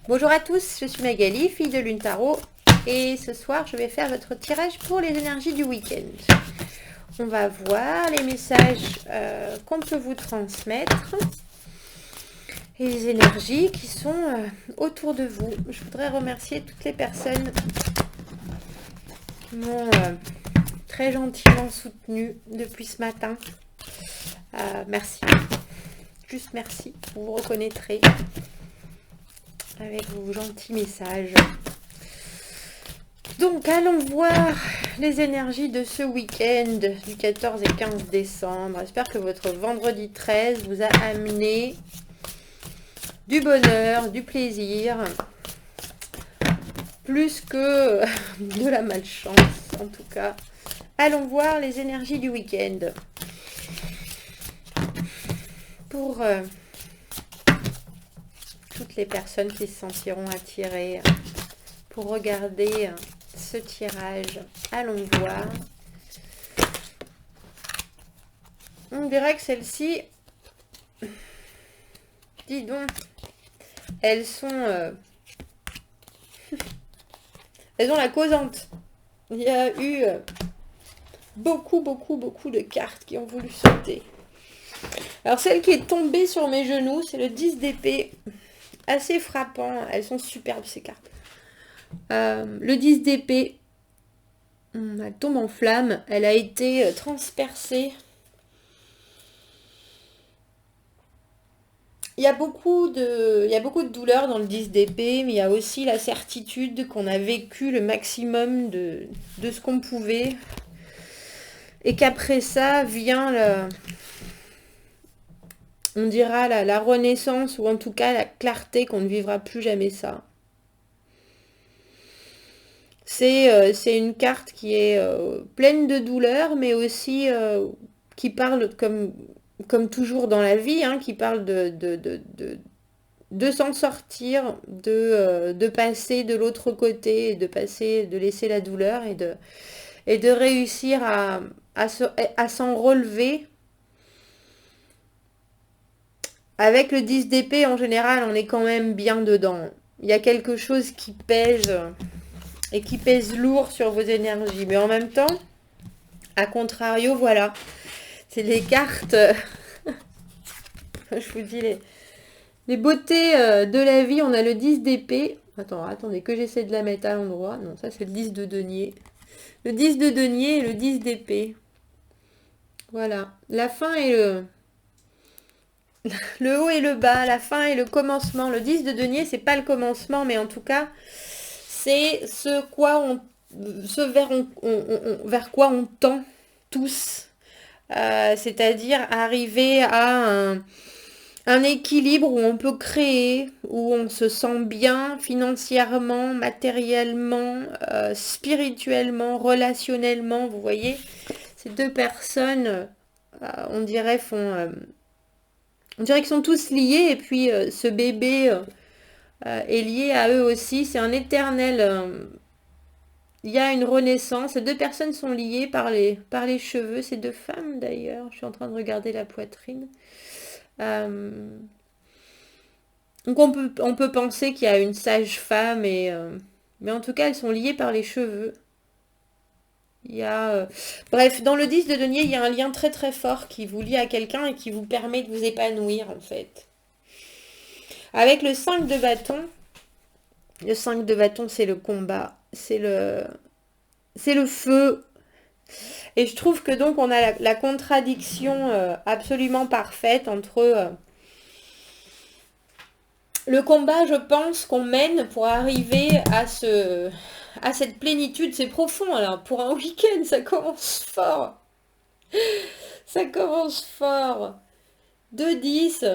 Bonjour à tous, je suis Magali, fille de Lune Tarot, et ce soir je vais faire votre tirage pour les énergies du week-end. On va voir les messages qu'on peut vous transmettre et les énergies qui sont autour de vous. Je voudrais remercier toutes les personnes qui m'ont très gentiment soutenue depuis ce matin. Merci, juste merci, vous vous reconnaîtrez avec vos gentils messages. Donc, allons voir les énergies de ce week-end du 14 et 15 décembre. J'espère que votre vendredi 13 vous a amené du bonheur, du plaisir, plus que de la malchance, en tout cas. Allons voir les énergies du week-end. Pour toutes les personnes qui se sentiront attirées pour regarder ce tirage, allons voir. On dirait que celles-ci, dis donc, elles sont elles ont la causante. Il y a eu beaucoup de cartes qui ont voulu sauter. Alors celle qui est tombée sur mes genoux, c'est le 10 d'épée. Assez frappant, elles sont superbes ces cartes. Le 10 d'épée, elle tombe en flamme, elle a été transpercée. Il y a beaucoup de douleur dans le 10 d'épée, mais il y a aussi la certitude qu'on a vécu le maximum de ce qu'on pouvait. Et qu'après ça vient on dira la renaissance, ou en tout cas la clarté qu'on ne vivra plus jamais ça. C'est une carte qui est pleine de douleur, mais aussi qui parle, comme toujours dans la vie, hein, qui parle de s'en sortir, de passer de l'autre côté, de laisser la douleur et de réussir à s'en relever. Avec le 10 d'épée, en général, on est quand même bien dedans. Il y a quelque chose qui pèse et qui pèse lourd sur vos énergies. Mais en même temps, à contrario, voilà. C'est les cartes... je vous dis les beautés de la vie. On a le 10 d'épée. Attendez, que j'essaie de la mettre à l'endroit. Non, ça c'est le 10 de denier. Le 10 de denier et le 10 d'épée. Voilà. La fin et le haut et le bas, la fin et le commencement. Le 10 de denier, c'est pas le commencement, mais en tout cas, c'est vers quoi on tend tous. C'est-à-dire arriver à un équilibre où on peut créer, où on se sent bien financièrement, matériellement, spirituellement, relationnellement. Vous voyez, ces deux personnes, on dirait qu'ils sont tous liés, et puis ce bébé est lié à eux aussi. C'est un éternel... il y a une renaissance. Ces deux personnes sont liées par les cheveux. Ces deux femmes d'ailleurs. Je suis en train de regarder la poitrine. Donc on peut penser qu'il y a une sage-femme, mais en tout cas elles sont liées par les cheveux. Il y a, bref, dans le 10 de denier, il y a un lien très très fort qui vous lie à quelqu'un et qui vous permet de vous épanouir en fait. Avec le 5 de bâton, c'est le combat, c'est le feu. Et je trouve que donc on a la contradiction absolument parfaite entre le combat, je pense, qu'on mène pour arriver à cette plénitude. C'est profond, alors pour un week-end, ça commence fort. Ça commence fort. 2 10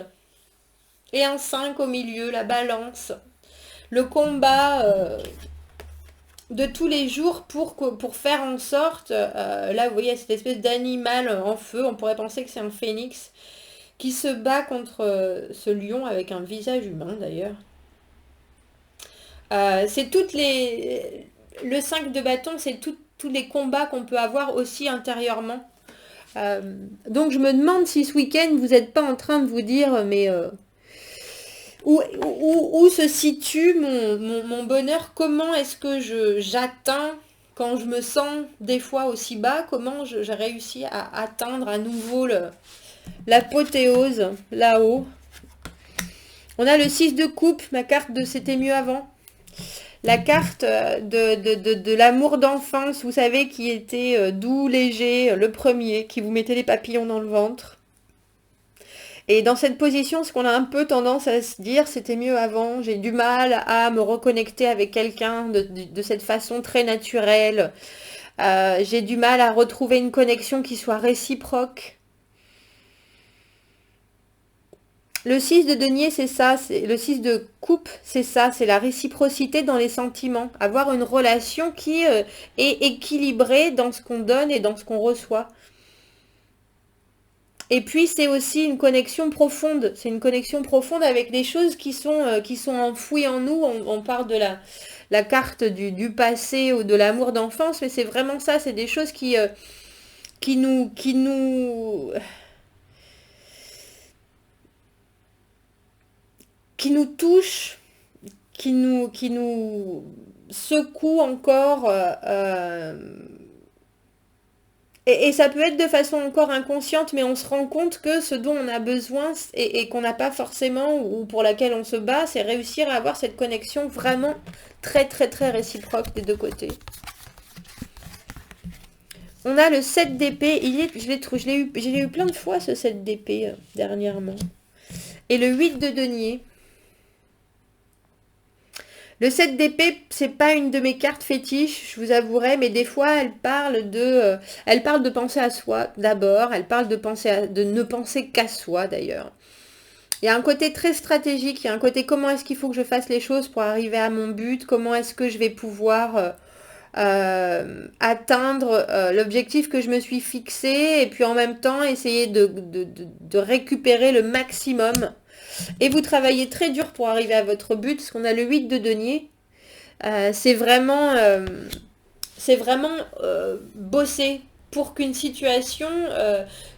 et un 5 au milieu, la balance. Le combat de tous les jours pour faire en sorte, là vous voyez cette espèce d'animal en feu, on pourrait penser que c'est un phénix qui se bat contre ce lion avec un visage humain d'ailleurs. C'est le 5 de bâton, c'est tous les combats qu'on peut avoir aussi intérieurement. Donc je me demande si ce week-end vous n'êtes pas en train de vous dire mais où se situe mon bonheur? Comment est-ce que j'atteins quand je me sens des fois aussi bas? Comment j'ai réussi à atteindre à nouveau l'apothéose là-haut? On a le 6 de coupe, ma carte de c'était mieux avant. La carte de l'amour d'enfance, vous savez, qui était doux, léger, le premier, qui vous mettait les papillons dans le ventre. Et dans cette position, ce qu'on a un peu tendance à se dire, c'était mieux avant, j'ai du mal à me reconnecter avec quelqu'un de cette façon très naturelle. J'ai du mal à retrouver une connexion qui soit réciproque. Le 6 de denier, c'est ça, le 6 de coupe, c'est ça, c'est la réciprocité dans les sentiments. Avoir une relation qui est équilibrée dans ce qu'on donne et dans ce qu'on reçoit. Et puis c'est aussi une connexion profonde, c'est une connexion profonde avec des choses qui sont enfouies en nous. On parle de la carte du passé ou de l'amour d'enfance, mais c'est vraiment ça, c'est des choses qui nous touchent, qui nous secouent encore. Et ça peut être de façon encore inconsciente, mais on se rend compte que ce dont on a besoin et qu'on n'a pas forcément, ou pour laquelle on se bat, c'est réussir à avoir cette connexion vraiment très très très réciproque des deux côtés. On a le 7 d'épée, je l'ai eu plein de fois ce 7 d'épée dernièrement. Et le 8 de denier. Le 7 d'épée, c'est pas une de mes cartes fétiches, je vous avouerai, mais des fois, elle parle de penser à soi d'abord, elle parle de ne penser qu'à soi d'ailleurs. Il y a un côté très stratégique, il y a un côté comment est-ce qu'il faut que je fasse les choses pour arriver à mon but, comment est-ce que je vais pouvoir atteindre l'objectif que je me suis fixé, et puis en même temps essayer de récupérer le maximum. Et vous travaillez très dur pour arriver à votre but, parce qu'on a le 8 de denier. C'est vraiment bosser pour qu'une situation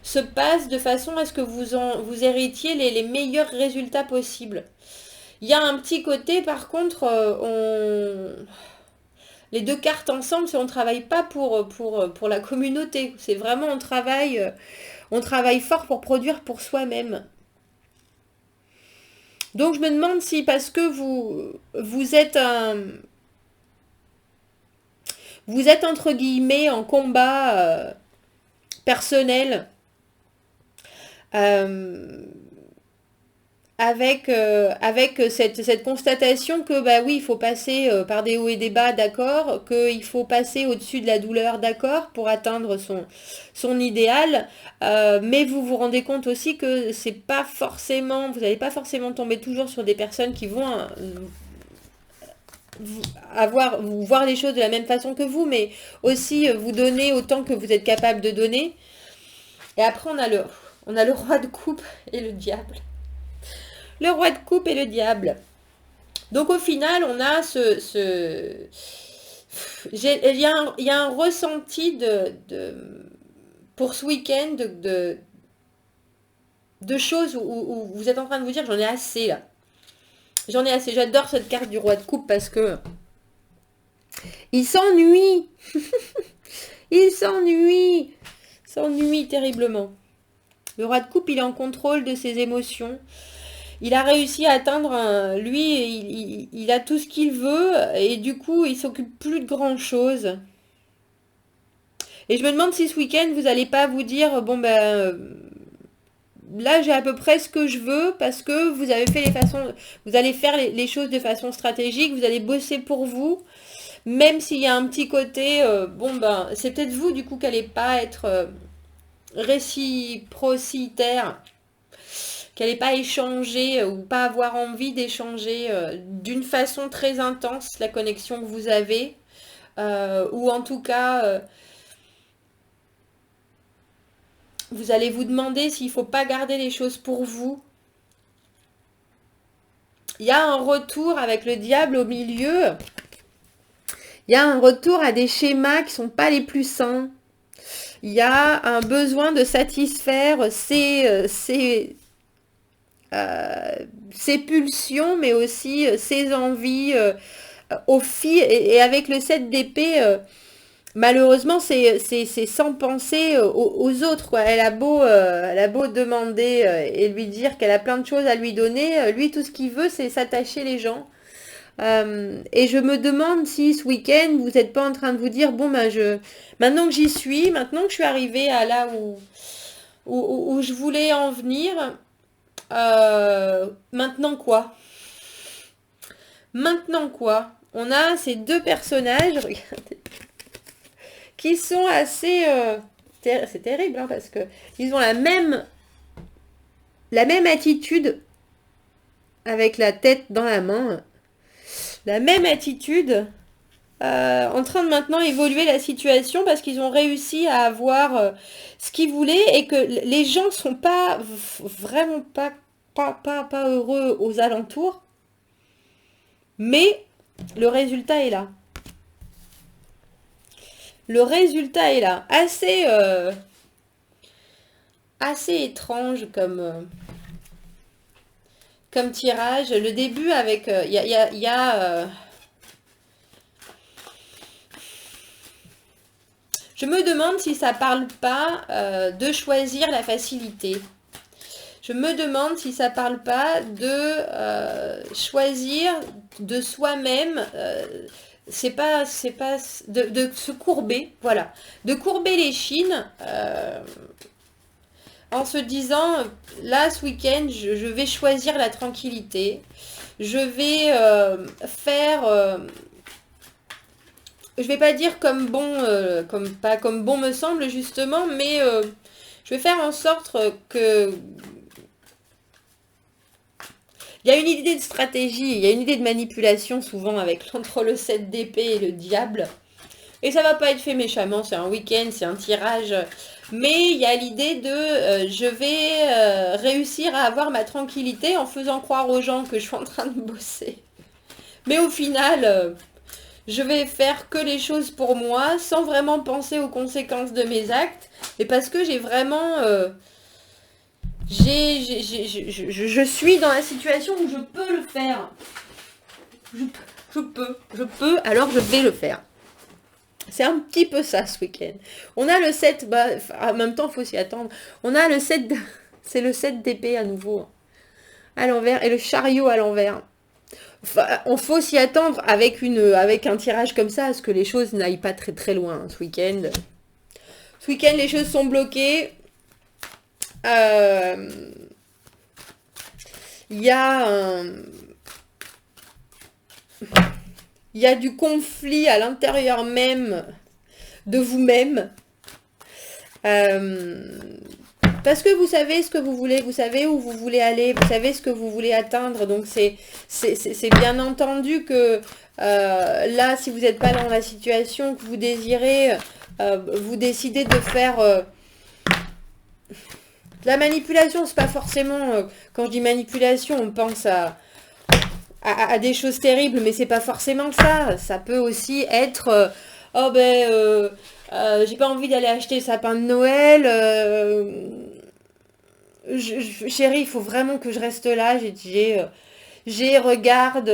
se passe de façon à ce que vous héritiez les meilleurs résultats possibles. Il y a un petit côté, par contre, les deux cartes ensemble, on ne travaille pas pour la communauté. C'est vraiment, on travaille fort pour produire pour soi-même. Donc je me demande si parce que vous êtes entre guillemets en combat personnel avec cette constatation que bah oui, il faut passer par des hauts et des bas, d'accord, qu'il faut passer au-dessus de la douleur, d'accord, pour atteindre son idéal, mais vous vous rendez compte aussi que c'est pas forcément, vous n'allez pas forcément tomber toujours sur des personnes qui vont voir les choses de la même façon que vous, mais aussi vous donner autant que vous êtes capable de donner. Et après on a le roi de coupe et le diable. Le roi de coupe et le diable. Donc au final, on a il y a un ressenti pour ce week-end de choses où vous êtes en train de vous dire j'en ai assez là. J'en ai assez. J'adore cette carte du roi de coupe parce que il s'ennuie. Il s'ennuie. S'ennuie terriblement. Le roi de coupe, il est en contrôle de ses émotions. Il a réussi à atteindre, lui, il a tout ce qu'il veut et du coup, il s'occupe plus de grand chose. Et je me demande si ce week-end, vous n'allez pas vous dire, bon ben, là j'ai à peu près ce que je veux parce que vous avez fait vous allez faire les choses de façon stratégique, vous allez bosser pour vous, même s'il y a un petit côté, bon ben, c'est peut-être vous du coup qui n'allez pas être réciprocitaire, qu'elle n'allait pas échanger ou pas avoir envie d'échanger d'une façon très intense la connexion que vous avez, ou en tout cas, vous allez vous demander s'il ne faut pas garder les choses pour vous. Il y a un retour avec le diable au milieu. Il y a un retour à des schémas qui ne sont pas les plus sains. Il y a un besoin de satisfaire ces ses pulsions, mais aussi ses envies aux filles. Et avec le 7 d'épée, malheureusement, c'est sans penser aux autres, quoi. Elle a beau demander et lui dire qu'elle a plein de choses à lui donner. Lui, tout ce qu'il veut, c'est s'attacher les gens. Et je me demande si ce week-end, vous n'êtes pas en train de vous dire, bon, ben, maintenant que j'y suis, maintenant que je suis arrivée à là où je voulais en venir, maintenant quoi? Maintenant quoi? On a ces deux personnages, regardez, qui sont assez... c'est terrible, hein, parce que ils ont la même attitude avec la tête dans la main. La même attitude, en train de maintenant évoluer la situation parce qu'ils ont réussi à avoir ce qu'ils voulaient et que les gens sont pas vraiment pas heureux aux alentours, mais le résultat est là. Le résultat est là. Assez étrange comme tirage. Le début avec... je me demande si ça parle pas de choisir la facilité. Je me demande si ça parle pas de choisir de soi-même. C'est pas de se courber, voilà, de courber les chines en se disant là ce week-end je vais choisir la tranquillité, je vais faire je vais pas dire comme bon pas comme bon me semble justement, mais je vais faire en sorte que il y a une idée de stratégie, il y a une idée de manipulation souvent avec entre le 7 d'épée et le diable. Et ça va pas être fait méchamment, c'est un week-end, c'est un tirage. Mais il y a l'idée de je vais réussir à avoir ma tranquillité en faisant croire aux gens que je suis en train de bosser. Mais au final, je vais faire que les choses pour moi sans vraiment penser aux conséquences de mes actes. Et parce que j'ai vraiment... je suis dans la situation où je peux le faire. Je peux, alors je vais le faire. C'est un petit peu ça ce week-end. On a le 7, bah, en même temps, il faut s'y attendre. On a le 7, c'est le 7 d'épée à nouveau, à l'envers, et le chariot à l'envers. Enfin, on faut s'y attendre avec un tirage comme ça, à ce que les choses n'aillent pas très très loin ce week-end. Ce week-end, les choses sont bloquées. Il y a il y a du conflit à l'intérieur même de vous-même. Parce que vous savez ce que vous voulez, vous savez où vous voulez aller, vous savez ce que vous voulez atteindre. Donc c'est bien entendu que là, si vous n'êtes pas dans la situation que vous désirez, vous décidez de faire... la manipulation, c'est pas forcément... quand je dis manipulation, on pense à des choses terribles, mais c'est pas forcément ça. Ça peut aussi être... oh ben... j'ai pas envie d'aller acheter le sapin de Noël. Chérie, il faut vraiment que je reste là. Regarde,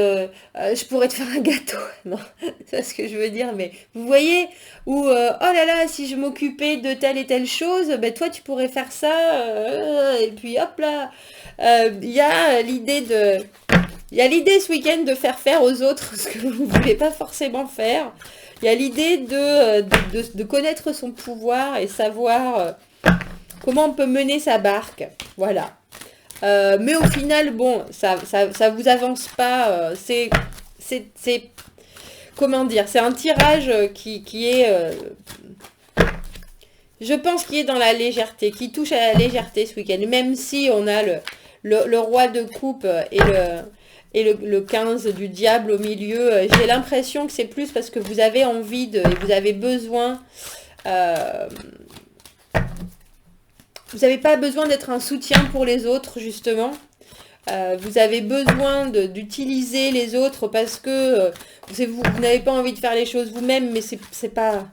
je pourrais te faire un gâteau. Non, c'est ce que je veux dire, mais vous voyez, ou oh là là, si je m'occupais de telle et telle chose, ben toi tu pourrais faire ça, et puis hop là, il y a l'idée ce week-end de faire aux autres ce que vous ne voulez pas forcément faire. Il y a l'idée de connaître son pouvoir et savoir comment on peut mener sa barque. Voilà. Mais au final, bon, ça vous avance pas. Comment dire, c'est un tirage qui est... je pense qu'il est dans la légèreté, qui touche à la légèreté ce week-end. Même si on a le roi de coupe et le 15 du diable au milieu, j'ai l'impression que c'est plus parce que vous avez envie et vous avez besoin... vous n'avez pas besoin d'être un soutien pour les autres, justement. Vous avez besoin d'utiliser les autres parce que vous n'avez pas envie de faire les choses vous-même, mais c'est pas...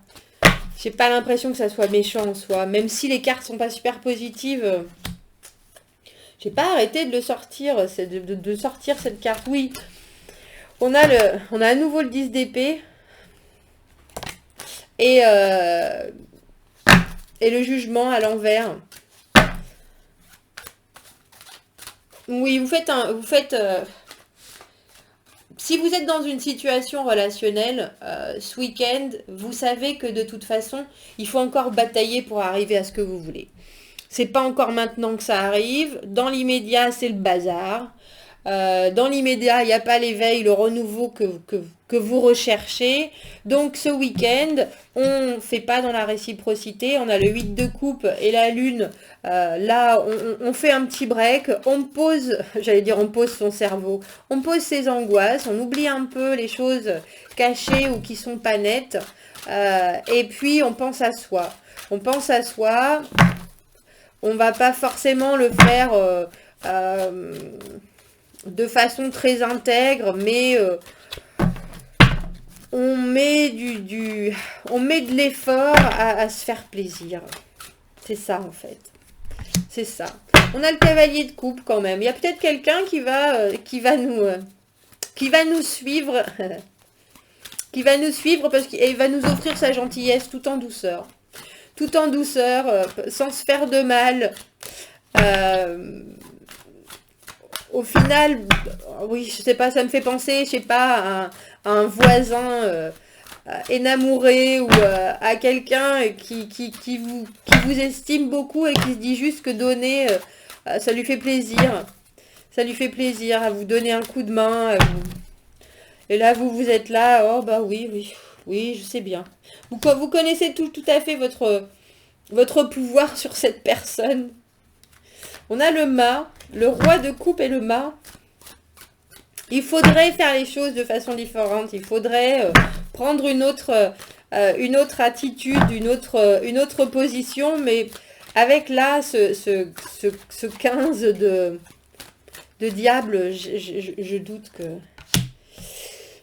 J'ai pas l'impression que ça soit méchant en soi. Même si les cartes sont pas super positives, J'ai pas arrêté de le sortir, de sortir cette carte. Oui, on a à nouveau le 10 d'épée. Et, et le jugement à l'envers. Oui, si vous êtes dans une situation relationnelle ce week-end, vous savez que de toute façon, il faut encore batailler pour arriver à ce que vous voulez. C'est pas encore maintenant que ça arrive. Dans l'immédiat, c'est le bazar. Dans l'immédiat, il n'y a pas l'éveil, le renouveau que vous recherchez. Donc ce week-end, on ne fait pas dans la réciprocité. On a le 8 de coupe et la lune. Là, on fait un petit break. On pose, j'allais dire on pose son cerveau. On pose ses angoisses. On oublie un peu les choses cachées ou qui sont pas nettes. Et puis on pense à soi. On pense à soi. On va pas forcément le faire de façon très intègre, mais on met on met de l'effort à se faire plaisir. C'est ça en fait. C'est ça. On a le cavalier de coupe quand même. Il y a peut-être quelqu'un qui va nous suivre. Qui va nous suivre parce qu'il va nous offrir sa gentillesse tout en douceur. Tout en douceur, sans se faire de mal. Au final, oui, je sais pas, ça me fait penser, je sais pas, à un voisin énamouré ou à quelqu'un qui vous estime beaucoup et qui se dit juste que donner, ça lui fait plaisir. Ça lui fait plaisir à vous donner un coup de main. Et là, vous êtes là, oh bah oui, oui, oui, je sais bien. Vous connaissez tout à fait votre pouvoir sur cette personne. On a le mât, le roi de coupe et le mât. Il faudrait faire les choses de façon différente. Il faudrait prendre une autre attitude, une autre position. Mais avec là, ce 15 de diable, je doute que...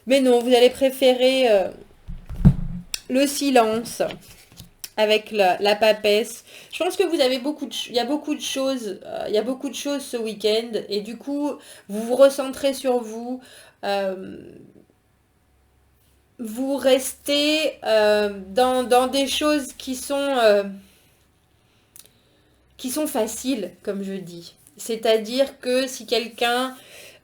Mais non, vous allez préférer le silence avec la papesse. Je pense que vous avez il y a beaucoup de choses, ce week-end et du coup, vous vous recentrez sur vous. Vous restez dans des choses qui sont faciles, comme je dis. C'est-à-dire que si quelqu'un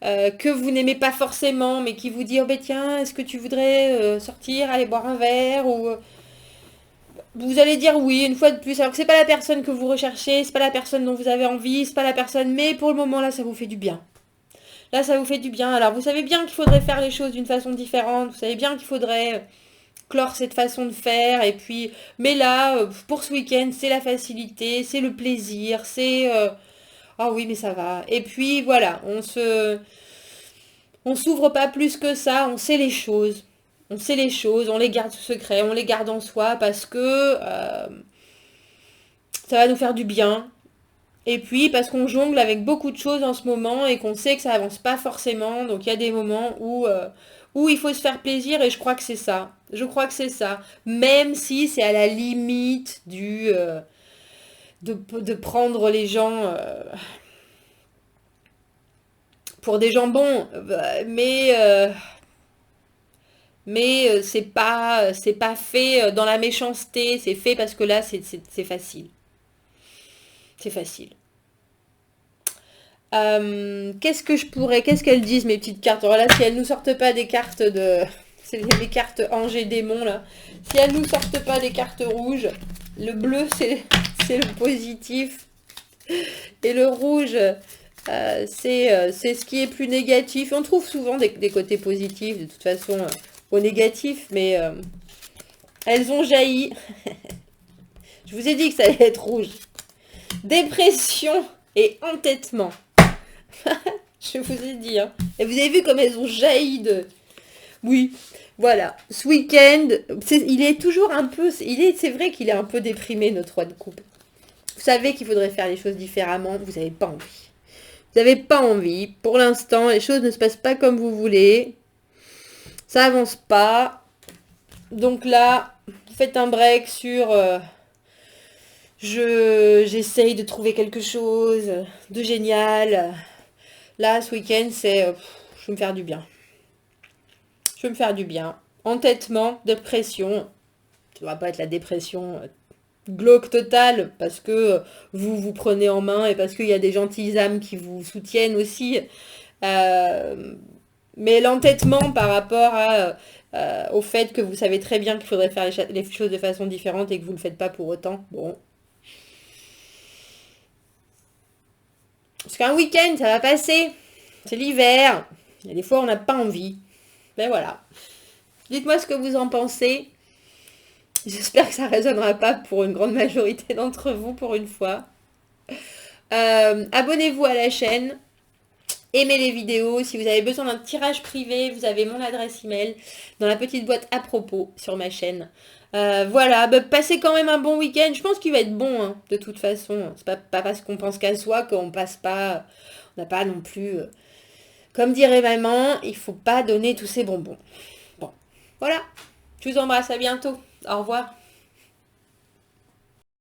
que vous n'aimez pas forcément, mais qui vous dit, oh ben tiens, est-ce que tu voudrais sortir, aller boire un verre ou vous allez dire oui une fois de plus, alors que c'est pas la personne que vous recherchez, c'est pas la personne dont vous avez envie, c'est pas la personne, mais pour le moment là ça vous fait du bien. Là ça vous fait du bien, alors vous savez bien qu'il faudrait faire les choses d'une façon différente, vous savez bien qu'il faudrait clore cette façon de faire, et puis, mais là, pour ce week-end, c'est la facilité, c'est le plaisir, c'est... Ah oui, mais ça va. Et puis voilà, on s'ouvre pas plus que ça, on sait les choses. On sait les choses, on les garde secret, on les garde en soi parce que ça va nous faire du bien. Et puis parce qu'on jongle avec beaucoup de choses en ce moment et qu'on sait que ça avance pas forcément. Donc il y a des moments où il faut se faire plaisir et je crois que c'est ça. Je crois que c'est ça. Même si c'est à la limite de prendre les gens pour des jambons. Mais c'est pas fait dans la méchanceté, c'est fait parce que là, c'est facile. C'est facile. Qu'est-ce qu'elles disent mes petites cartes? Alors là, si elles nous sortent pas des cartes de... C'est les cartes anges et démons là. Si elles nous sortent pas des cartes rouges, le bleu c'est le positif. Et le rouge, c'est ce qui est plus négatif. On trouve souvent des côtés positifs de toute façon au négatif, mais elles ont jailli. Je vous ai dit que ça allait être rouge. Dépression et entêtement. Je vous ai dit, hein. Et vous avez vu comme elles ont jailli de... Oui, voilà. Ce week-end, il est toujours un peu... C'est vrai qu'il est un peu déprimé, notre roi de coupe. Vous savez qu'il faudrait faire les choses différemment. Vous n'avez pas envie. Vous n'avez pas envie. Pour l'instant, les choses ne se passent pas comme vous voulez. Ça avance pas. Donc là, faites un break sur J'essaye de trouver quelque chose de génial. Là, ce week-end, je vais me faire du bien. Je vais me faire du bien. Entêtement, dépression. Ça va pas être la dépression glauque totale parce que vous vous prenez en main et parce qu'il y a des gentilles âmes qui vous soutiennent aussi. Euh, mais l'entêtement par rapport au fait que vous savez très bien qu'il faudrait faire les choses de façon différente et que vous ne le faites pas pour autant. Bon. Parce qu'un week-end, ça va passer. C'est l'hiver. Et des fois, on n'a pas envie. Ben voilà. Dites-moi ce que vous en pensez. J'espère que ça ne résonnera pas pour une grande majorité d'entre vous pour une fois. Abonnez-vous à la chaîne. Aimez les vidéos. Si vous avez besoin d'un tirage privé, vous avez mon adresse email dans la petite boîte à propos sur ma chaîne. Voilà, bah, passez quand même un bon week-end. Je pense qu'il va être bon, hein, de toute façon. C'est pas parce qu'on pense qu'à soi qu'on passe pas. On n'a pas non plus. Comme dirait maman, il faut pas donner tous ces bonbons. Bon, voilà. Je vous embrasse, à bientôt. Au revoir.